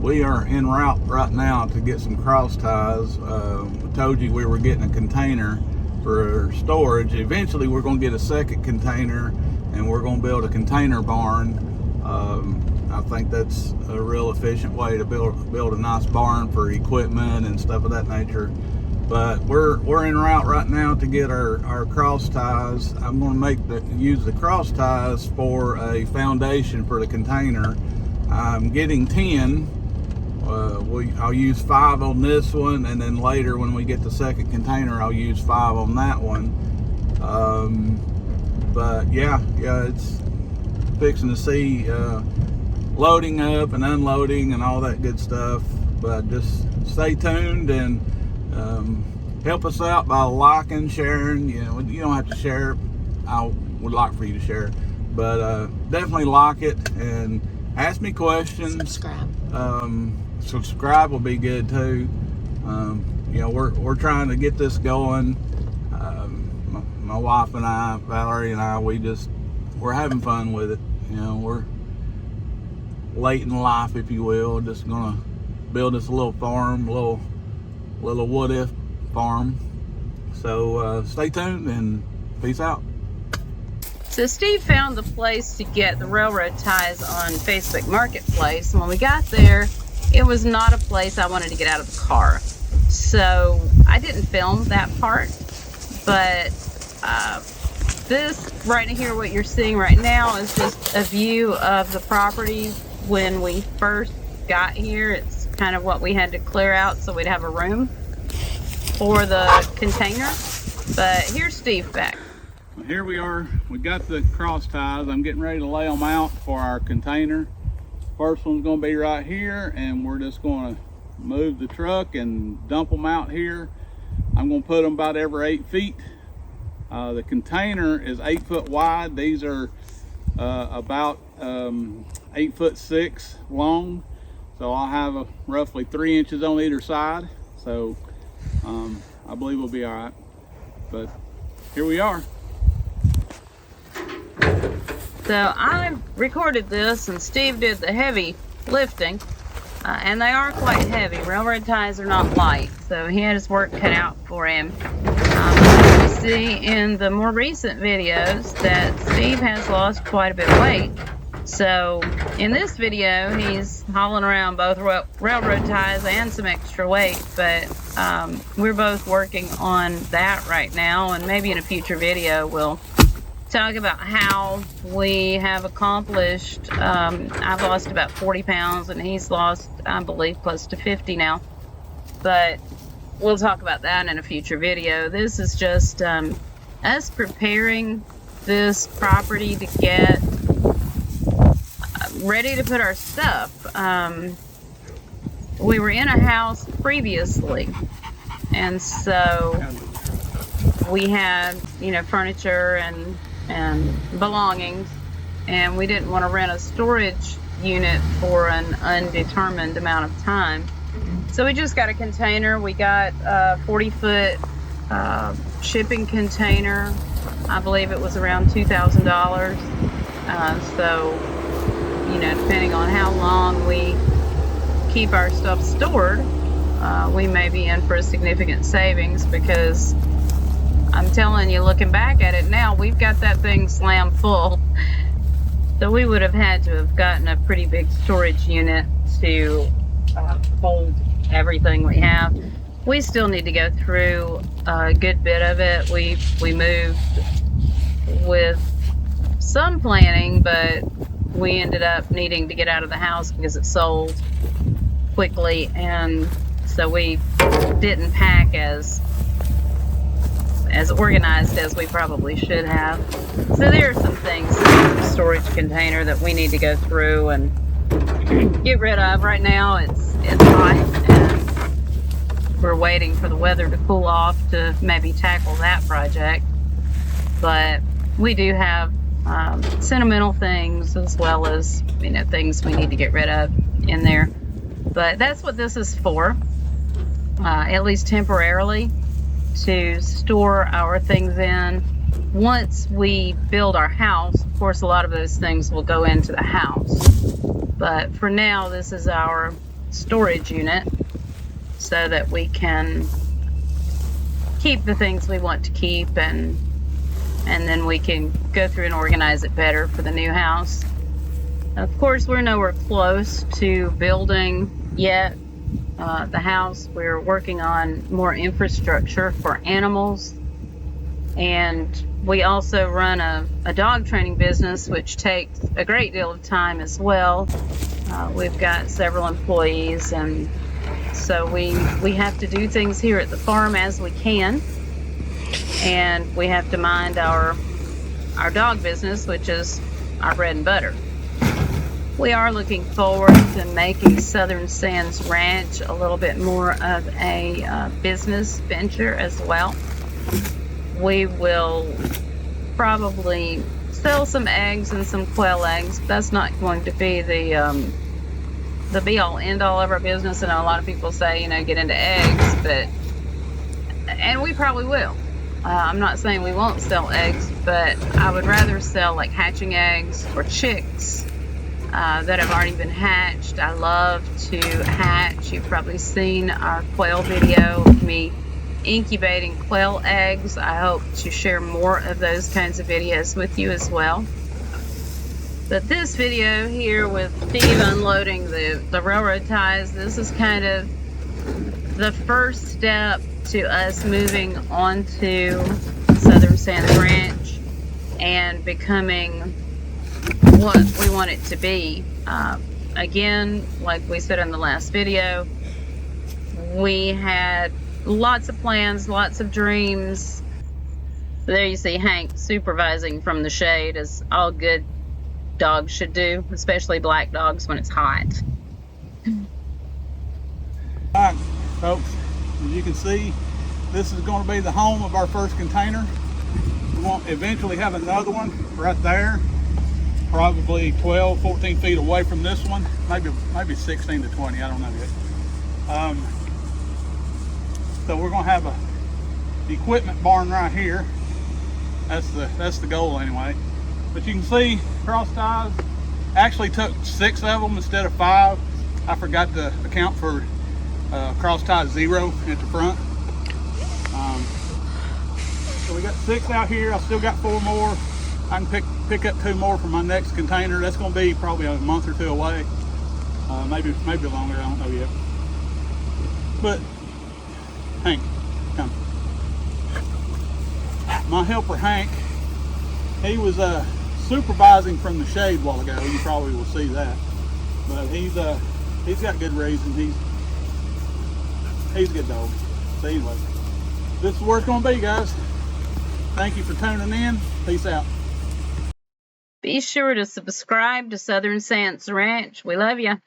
we are en route right now to get some cross ties. I told you we were getting a container for storage. Eventually we're going to get a second container, and we're going to build a container barn. I think that's a real efficient way to build a nice barn for equipment and stuff of that nature. But we're en route right now to get our cross ties. I'm going to use the cross ties for a foundation for the container. I'm getting 10. I'll use 5 on this one, and then later when we get the second container, I'll use 5 on that one. But yeah, it's fixing to see loading up and unloading and all that good stuff. But just stay tuned and help us out by liking, sharing. You don't have to share. I would like for you to share, but definitely like it and ask me questions. Subscribe will be good too. We're trying to get this going. My wife and I, Valerie and I, we're having fun with it. We're late in life, if you will. Just gonna build us a little farm, little what if farm. So stay tuned and peace out. So Steve found the place to get the railroad ties on Facebook Marketplace. When we got there, it was not a place I wanted to get out of the car. So I didn't film that part, but this right here, what you're seeing right now, is just a view of the property when we first got here. It's kind of what we had to clear out so we'd have a room for the container. But here's Steve back. Here we are. We got the cross ties. I'm getting ready to lay them out for our container. First one's going to be right here, and we're just going to move the truck and dump them out here. I'm going to put them about every 8 feet. The container is 8 foot wide. These are about 8'6" long. So I'll have roughly 3 inches on either side. So I believe we'll be all right. But here we are. So I recorded this and Steve did the heavy lifting, and they are quite heavy. Railroad ties are not light, so he had his work cut out for him. You see in the more recent videos that Steve has lost quite a bit of weight. So in this video, he's hauling around both railroad ties and some extra weight, but we're both working on that right now, and maybe in a future video we'll talk about how we have accomplished. I've lost about 40 pounds and he's lost, I believe, close to 50 now, but we'll talk about that in a future video. This is just us preparing this property to get ready to put our stuff. We were in a house previously, and so we had furniture and belongings, and we didn't want to rent a storage unit for an undetermined amount of time. So we just got a container. We got a 40-foot shipping container. I believe it was around $2,000. So depending on how long we keep our stuff stored, we may be in for a significant savings, because I'm telling you, looking back at it now, we've got that thing slammed full. So we would have had to have gotten a pretty big storage unit to hold everything we have. We still need to go through a good bit of it. We moved with some planning, but we ended up needing to get out of the house because it sold quickly, and so we didn't pack as organized as we probably should have. So there are some things in the storage container that we need to go through and get rid of. Right now it's hot, and we're waiting for the weather to cool off to maybe tackle that project. But we do have sentimental things as well as things we need to get rid of in there. But that's what this is for, at least temporarily, to store our things in. Once we build our house, of course, a lot of those things will go into the house. But for now, this is our storage unit so that we can keep the things we want to keep, and then we can go through and organize it better for the new house. Of course, we're nowhere close to building yet the house. We're working on more infrastructure for animals, and we also run a dog training business, which takes a great deal of time as well. We've got several employees, and so we have to do things here at the farm as we can, and we have to mind our dog business, which is our bread and butter. We are looking forward to making Southern Sands Ranch a little bit more of a business venture as well. We will probably sell some eggs and some quail eggs. That's not going to be the be-all, end-all of our business. I know a lot of people say, get into eggs, and we probably will. I'm not saying we won't sell eggs, but I would rather sell like hatching eggs or chicks that have already been hatched. I love to hatch. You've probably seen our quail video of me incubating quail eggs. I hope to share more of those kinds of videos with you as well. But this video here with Steve unloading the railroad ties, this is kind of the first step to us moving on to Southern Sands Ranch and becoming what we want it to be. Again, like we said in the last video, we had lots of plans, lots of dreams. There you see Hank supervising from the shade, as all good dogs should do, especially black dogs when it's hot. Alright, folks, as you can see, this is going to be the home of our first container. We won't eventually have another one right there, probably 12, 14 feet away from this one, maybe 16 to 20, I don't know yet. So we're going to have the equipment barn right here. That's the goal anyway. But you can see cross ties. Actually took 6 of them instead of 5. I forgot to account for cross tie 0 at the front. So we got 6 out here. I still got 4 more. I can pick up 2 more for my next container. That's going to be probably a month or 2 away. Maybe longer. I don't know yet. But Hank, come. My helper Hank, he was supervising from the shade a while ago. You probably will see that. But he's got good reason. He's a good dog. So anyway, this is where it's going to be, guys. Thank you for tuning in. Peace out. Be sure to subscribe to Southern Sands Ranch. We love you.